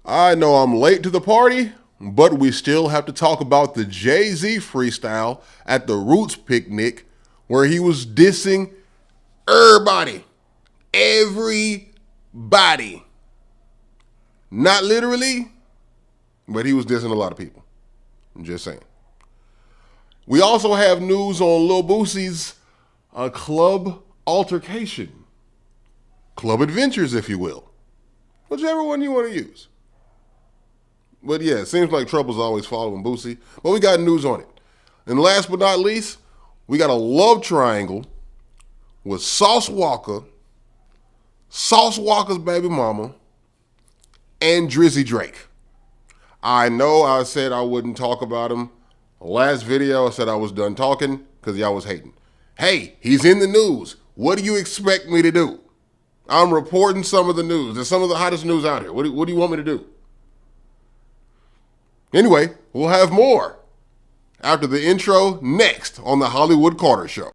I know I'm late to the party, but we still have to talk about the Jay-Z freestyle at the Roots picnic where he was dissing everybody. Everybody. Not literally, but he was dissing a lot of people. I'm just saying. We also have news on LIL Boosie's club altercation. Club adventures, if you will. Whichever one you want to use. But yeah, it seems like trouble's always following Boosie. But we got news on it. And last but not least, we got a love triangle with Sauce Walka, Sauce Walka's baby mama, and Drizzy Drake. I know I said I wouldn't talk about him. Last video I said I was done talking because y'all was hating. Hey, he's in the news. What do you expect me to do? I'm reporting some of the news. There's some of the hottest news out here. What do you want me to do? Anyway, we'll have more after the intro next on the Hollywood Carter Show.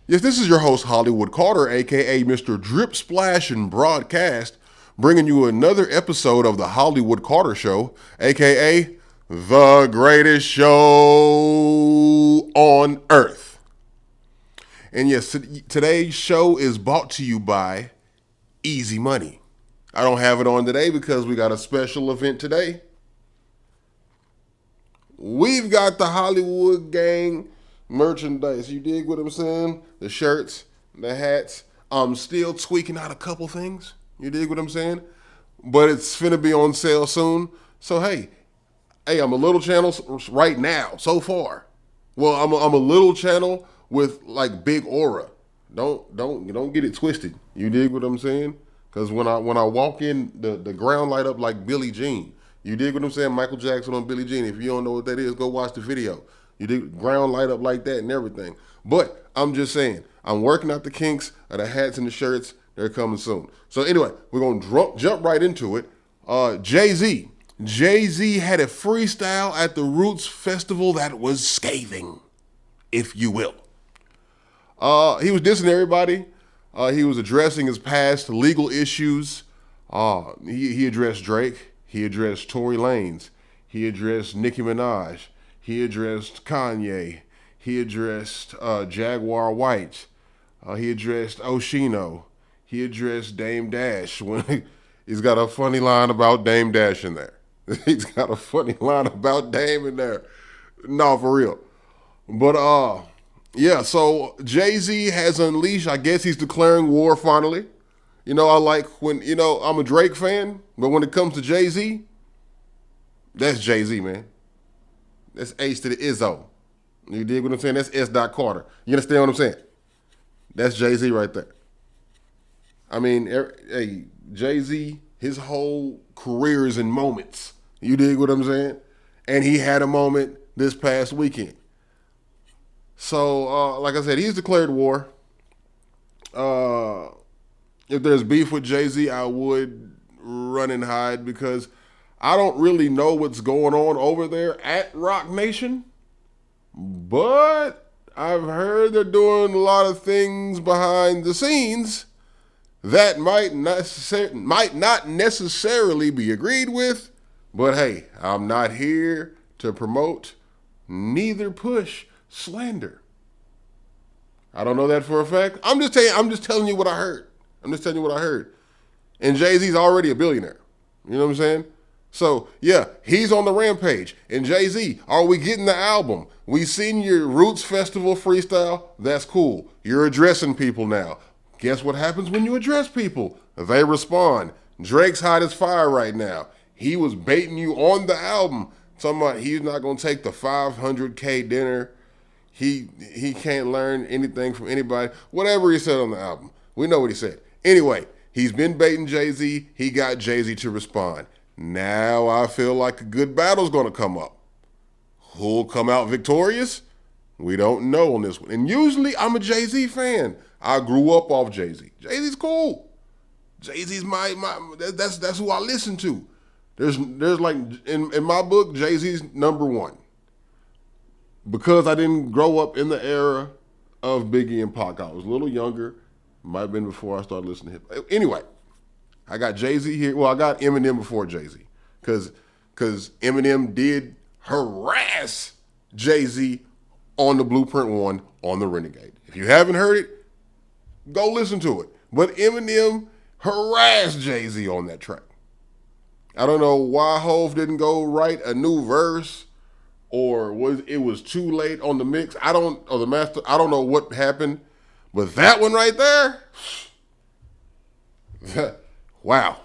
Yes, this is your host, Hollywood Carter, aka Mr. Drip Splash and Broadcast, bringing you another episode of the Hollywood Carter Show, aka the greatest show on earth. And yes, today's show is brought to you by Easy Money. I don't have it on today because we got a special event today. We've got the Hollywood Gang merchandise. You dig what I'm saying? The shirts, the hats. I'm still tweaking out a couple things. You dig what I'm saying? But it's finna be on sale soon. So hey, I'm a little channel right now so far. Well, I'm a little channel with like big aura. Don't get it twisted. You dig what I'm saying? Because when I walk in, the ground light up like Billie Jean. You dig what I'm saying? Michael Jackson on Billie Jean. If you don't know what that is, go watch the video. You dig ground light up like that and everything. But I'm just saying, I'm working out the kinks of the hats and the shirts. They're coming soon. So anyway, we're gonna jump right into it. Jay-Z had a freestyle at the Roots Festival that was scathing, if you will. He was dissing everybody. He was addressing his past legal issues. He addressed Drake. He addressed Tory Lanez. He addressed Nicki Minaj. He addressed Kanye. He addressed Jaguar White. He addressed Oshino. He addressed Dame Dash. He's got a funny line about Dame Dash in there. He's got a funny line about Dame in there. No, for real. But yeah, so Jay-Z has unleashed, I guess he's declaring war finally. You know, I like when, I'm a Drake fan, but when it comes to Jay-Z, that's Jay-Z, man. That's H to the Izzo. You dig what I'm saying? That's S. Carter. You understand what I'm saying? That's Jay-Z right there. I mean, hey, Jay-Z, his whole career is in moments. You dig what I'm saying? And he had a moment this past weekend. So, like I said, he's declared war. If there's beef with Jay-Z, I would run and hide because I don't really know what's going on over there at Rock Nation. But I've heard they're doing a lot of things behind the scenes that might not necessarily be agreed with, but hey, I'm not here to promote, neither push slander. I don't know that for a fact. I'm just telling you what I heard. And Jay-Z's already a billionaire. You know what I'm saying? So yeah, he's on the rampage. And Jay-Z, are we getting the album? We seen your Roots Festival freestyle. That's cool. You're addressing people now. Guess what happens when you address people? They respond. Drake's hot as fire right now. He was baiting you on the album, talking about he's not gonna take the $500K dinner. He can't learn anything from anybody. Whatever he said on the album, we know what he said. Anyway, he's been baiting Jay-Z. He got Jay-Z to respond. Now I feel like a good battle's gonna come up. Who'll come out victorious? We don't know on this one. And usually I'm a Jay-Z fan. I grew up off Jay-Z. Jay-Z's cool. Jay-Z's that's who I listen to. There's like in my book, Jay-Z's number one. because I didn't grow up in the era of Biggie and Pac. I was a little younger. Might have been before I started listening to hip. Anyway, I got Jay-Z here. Well, I got Eminem before Jay-Z because Eminem did harass Jay-Z on the Blueprint 1 on the Renegade. If you haven't heard it, go listen to it. But Eminem harassed Jay-Z on that track. I don't know why Hov didn't go write a new verse, or it was too late on the mix. Or the master. I don't know what happened, but that one right there, wow.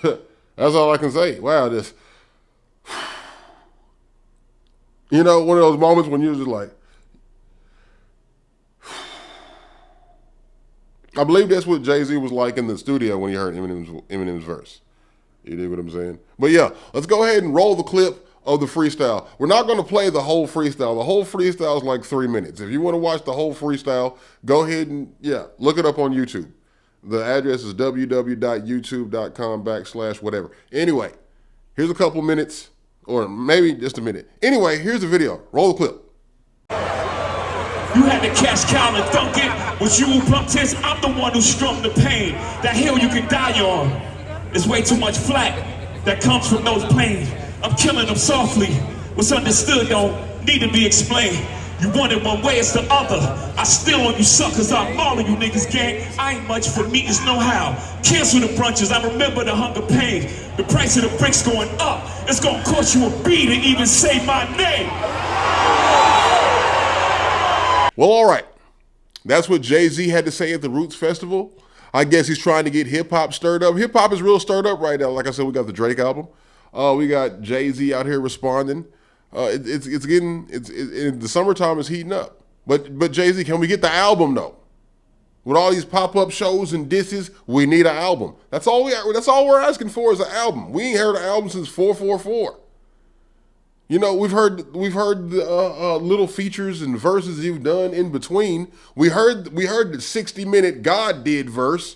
That's all I can say. Wow, this. You know, one of those moments when you're just like, I believe that's what Jay-Z was like in the studio when he heard Eminem's verse. You dig what I'm saying? But yeah, let's go ahead and roll the clip of the freestyle. We're not going to play the whole freestyle. The whole freestyle is like 3 minutes. If you want to watch the whole freestyle, go ahead and, look it up on YouTube. The address is www.youtube.com/whatever. Anyway, here's a couple minutes, or maybe just a minute. Anyway, here's the video. Roll the clip. You had to cash cow and dunk it. Was you who pumped his? I'm the one who strummed the pain. That hill you can die on. There's way too much flack that comes from those planes. I'm killing them softly. What's understood don't need to be explained. You want it one way, it's the other. I still on you suckers, I'm mauling you niggas, gang. I ain't much for me, it's no how. Cancel the brunches, I remember the hunger pain. The price of the bricks going up. It's gonna cost you a B to even say my name. Well, all right. That's what Jay-Z had to say at the Roots Festival. I guess he's trying to get hip-hop stirred up. Hip-hop is real stirred up right now. Like I said, we got the Drake album. We got Jay-Z out here responding. In the summertime is heating up. But Jay-Z, can we get the album though? With all these pop-up shows and disses, we need an album. That's all we're asking for is an album. We ain't heard an album since 444. You know, we've heard the little features and verses you've done in between. We heard the 60-minute God did verse.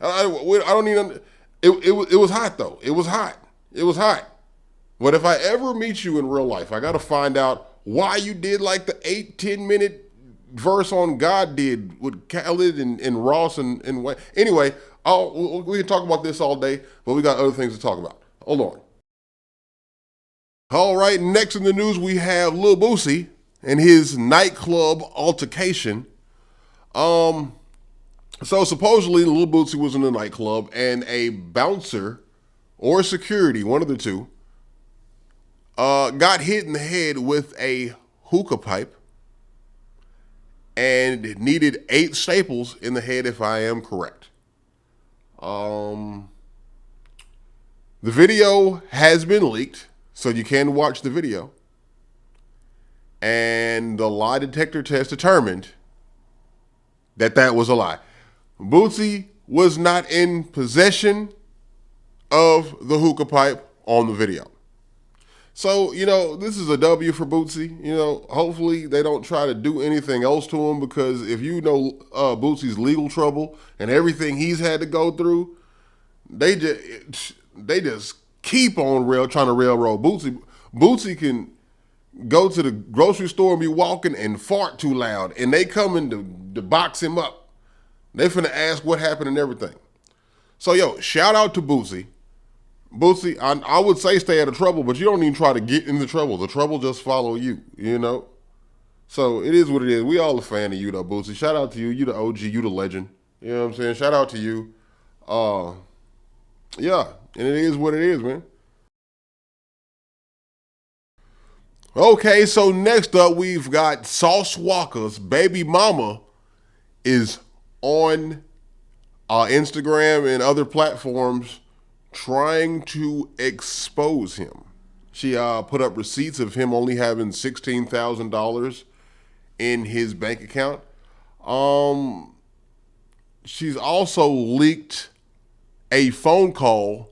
I don't even. It was hot though. It was hot. But if I ever meet you in real life, I got to find out why you did like the 8-10 minute verse on God did with Khaled and Ross and Wayne. Anyway, we can talk about this all day, but we got other things to talk about. Hold on. All right, next in the news, we have LIL BOOSIE and his nightclub altercation. So supposedly LIL BOOSIE was in a nightclub and a bouncer or security, one of the two, got hit in the head with a hookah pipe and needed 8 staples in the head, if I am correct. The video has been leaked, so you can watch the video. And the lie detector test determined that was a lie. Boosie was not in possession of the hookah pipe on the video. So, you know, this is a W for Boosie. You know, hopefully they don't try to do anything else to him, because if you know Boosie's legal trouble and everything he's had to go through, they just keep on trying to railroad Boosie. Boosie can go to the grocery store and be walking and fart too loud, and they coming to box him up. They finna ask what happened and everything. So, yo, shout out to Boosie. Boosie, I would say stay out of trouble, but you don't even try to get into trouble. The trouble just follow you, you know? So it is what it is. We all a fan of you though, Boosie. Shout out to you. You the OG, you the legend. You know what I'm saying? Shout out to you. Yeah, and it is what it is, man. Okay, so next up we've got Sauce Walka's baby mama is on Instagram and other platforms trying to expose him. She put up receipts of him only having $16,000 in his bank account. She's also leaked a phone call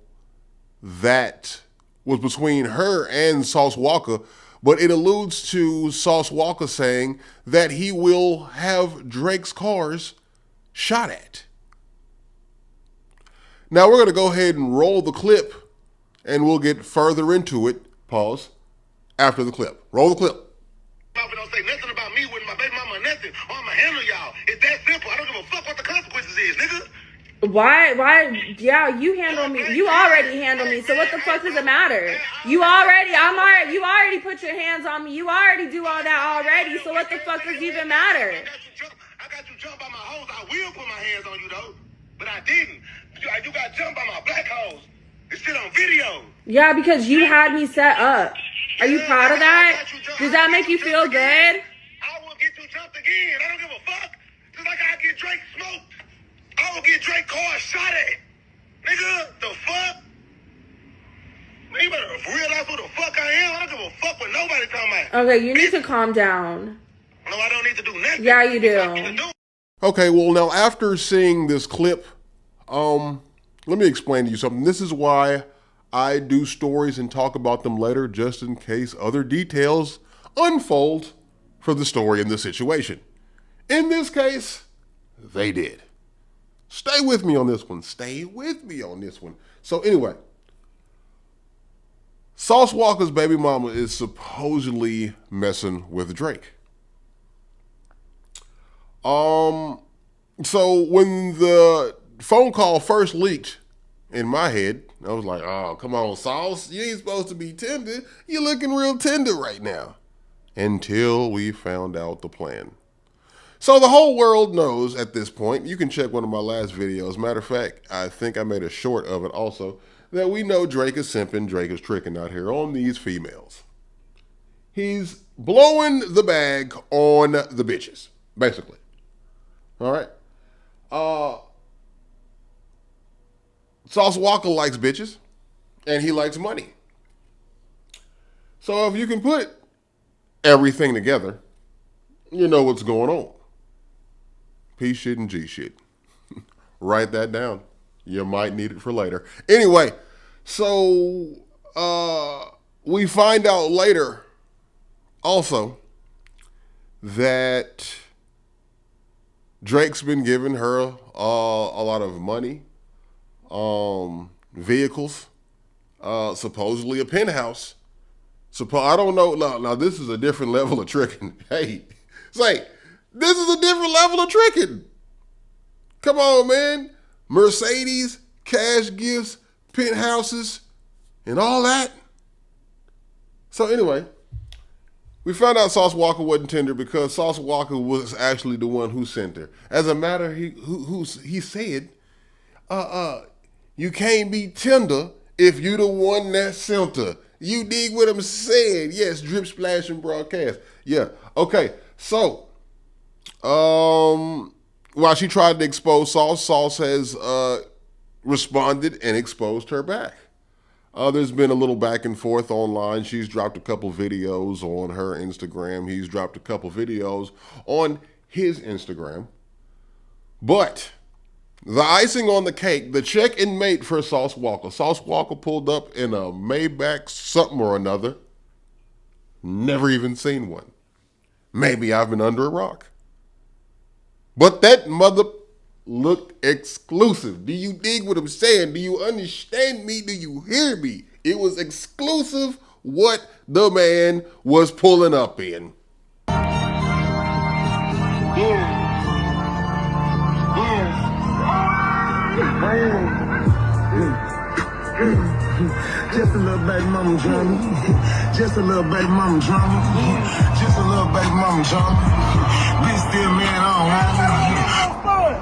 that was between her and Sauce Walka, but it alludes to Sauce Walka saying that he will have Drake's cars shot at. Now we're going to go ahead and roll the clip, and we'll get further into it, pause, after the clip. Roll the clip. pussy, or I'ma handle y'all. It's that simple. I don't give a fuck what the consequences is, nigga. Why, yeah, you handle me. You already handle me. So what the fuck does it matter? You already put your hands on me. You already do all that already. So what the fuck does even matter? I got you jumped by my hoes. I will put my hands on you, though. But I didn't. You got jumped by my black hoes. It's shit on video. Yeah, because you had me set up. Are you proud of that? Does that make you feel good? I will get you jumped again. I don't give a fuck. Just like I get Drake smoked. I will get Drake car shot at. Nigga, the fuck? Man, you better realize who the fuck I am. I don't give a fuck what nobody talking about. Okay, you need to calm down. No, I don't need to do nothing. Yeah, you do. Okay, well, now after seeing this clip, let me explain to you something. This is why I do stories and talk about them later, just in case other details unfold for the story in the situation. In this case, they did. Stay with me on this one. Stay with me on this one. So anyway, Sauce Walka's baby mama is supposedly messing with Drake. So when the phone call first leaked in my head, I was like, oh, come on, Sauce. You ain't supposed to be tender. You're looking real tender right now. Until we found out the plan. So the whole world knows at this point, you can check one of my last videos. Matter of fact, I think I made a short of it also, that we know Drake is simping, Drake is tricking out here on these females. He's blowing the bag on the bitches, basically. All right. Sauce Walka likes bitches, and he likes money. So if you can put everything together, you know what's going on. P shit and G shit. Write that down. You might need it for later. Anyway, so we find out later also that Drake's been giving her a lot of money, vehicles, supposedly a penthouse. I don't know. Now this is a different level of tricking. Hey, say, this is a different level of tricking. Come on, man. Mercedes, cash gifts, penthouses, and all that. So anyway, we found out Sauce Walka wasn't tender because Sauce Walka was actually the one who sent her. As a matter, he said, you can't be tender if you the one that sent her. You dig what I'm saying? Yes, drip, splash, and broadcast. Yeah. Okay. So, while she tried to expose Sauce, Sauce has responded and exposed her back. There's been a little back and forth online. She's dropped a couple videos on her Instagram. He's dropped a couple videos on his Instagram. But the icing on the cake, the check and mate for Sauce Walka. Sauce Walka pulled up in a Maybach something or another. Never even seen one. Maybe I've been under a rock. But that mother looked exclusive. Do you dig what I'm saying? Do you understand me? Do you hear me? It was exclusive what the man was pulling up in. Just a little baby mama drama. Just a little baby mama drama. Just a little baby mama drama. Bitch still man, I don't want it.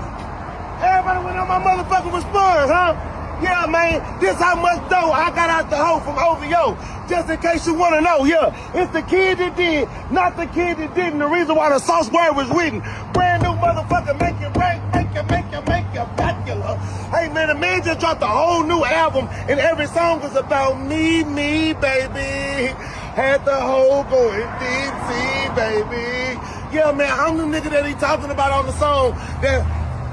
Everybody went on my motherfucking response, huh? Yeah, man, this how much dough I got out the hole from OVO. Just in case you want to know, yeah, it's the kid that did, not the kid that didn't. The reason why the sauce word was written. Brand new motherfucker, make it break, make it popular. Hey, man, the man just dropped a whole new album, and every song is about me, baby. Had the whole going DC, baby. Yeah, man, I'm the nigga that he talking about on the song that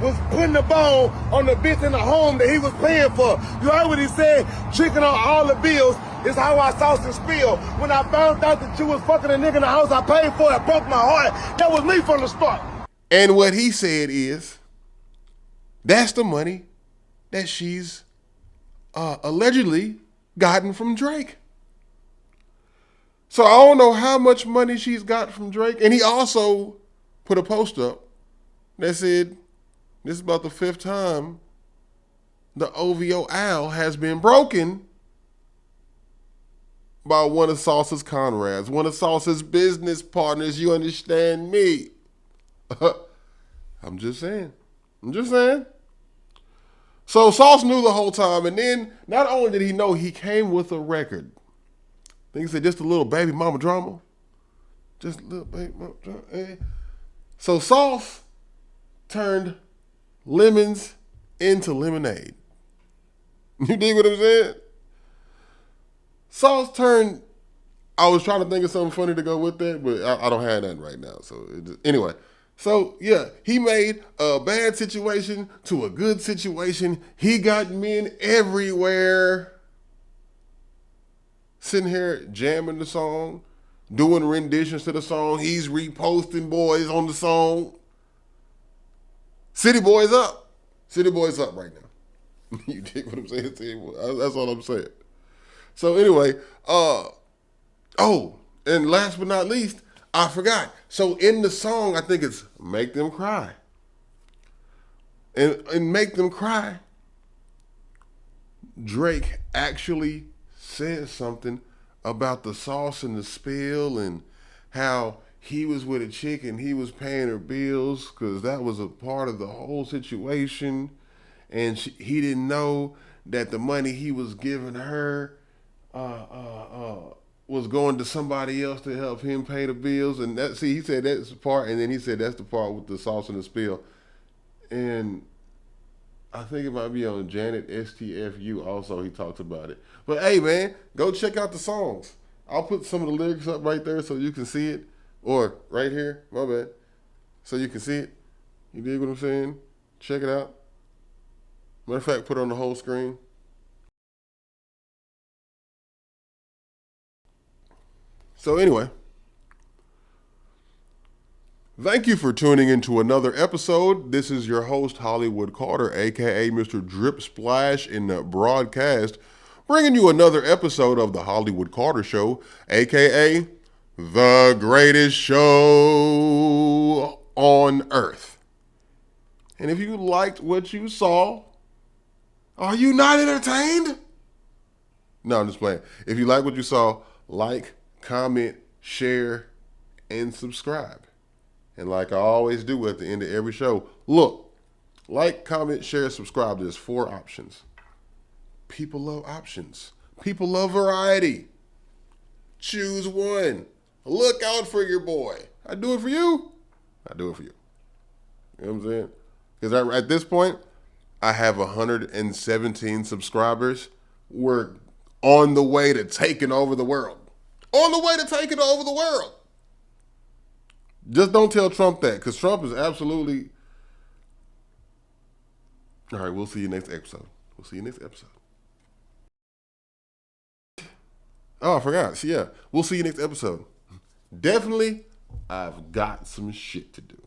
was putting the bone on the bitch in the home that he was paying for. You heard what he said? Tricking on all the bills is how I sauce and spill. When I found out that you was fucking a nigga in the house I paid for, it broke my heart. That was me from the start. And what he said is, that's the money that she's allegedly gotten from Drake. So I don't know how much money she's got from Drake. And he also put a post up that said, this is about the 5th time the OVO owl has been broken by one of Sauce's comrades, one of Sauce's business partners. You understand me? I'm just saying. So Sauce knew the whole time, and then not only did he know, he came with a record. I think he said just a little baby mama drama. Just a little baby mama drama. Eh. So Sauce turned lemons into lemonade. You dig what I'm saying? Sauce turned, I was trying to think of something funny to go with that, but I don't have nothing right now. So anyway, so yeah, he made a bad situation to a good situation. He got men everywhere sitting here jamming the song, doing renditions to the song. He's reposting boys on the song. City Boys up. City Boys up right now. You dig what I'm saying? That's all I'm saying. So anyway, and last but not least, I forgot. So in the song, I think it's Make Them Cry. And Make Them Cry, Drake actually said something about the sauce and the spill and how he was with a chick and he was paying her bills because that was a part of the whole situation. And he didn't know that the money he was giving her was going to somebody else to help him pay the bills. And he said that's the part, and then he said that's the part with the sauce and the spill. And I think it might be on Janet STFU also, he talks about it. But hey man, go check out the songs. I'll put some of the lyrics up right there so you can see it. Or right here, my bad. So you can see it. You dig what I'm saying? Check it out. Matter of fact, put it on the whole screen. So anyway, thank you for tuning into another episode. This is your host, Hollywood Carter, aka Mr. Drip Splash in the broadcast, bringing you another episode of the Hollywood Carter Show, aka the greatest show on earth. And if you liked what you saw, are you not entertained? No, I'm just playing. If you like what you saw, like, comment, share, and subscribe. And like I always do at the end of every show, look, like, comment, share, subscribe. There's 4 options. People love options. People love variety. Choose one. Look out for your boy. I do it for you. I do it for you. You know what I'm saying? Because at this point, I have 117 subscribers. We're on the way to taking over the world. On the way to taking over the world. Just don't tell Trump that, because Trump is absolutely... All right, we'll see you next episode. Oh, I forgot. So yeah, we'll see you next episode. Definitely, I've got some shit to do.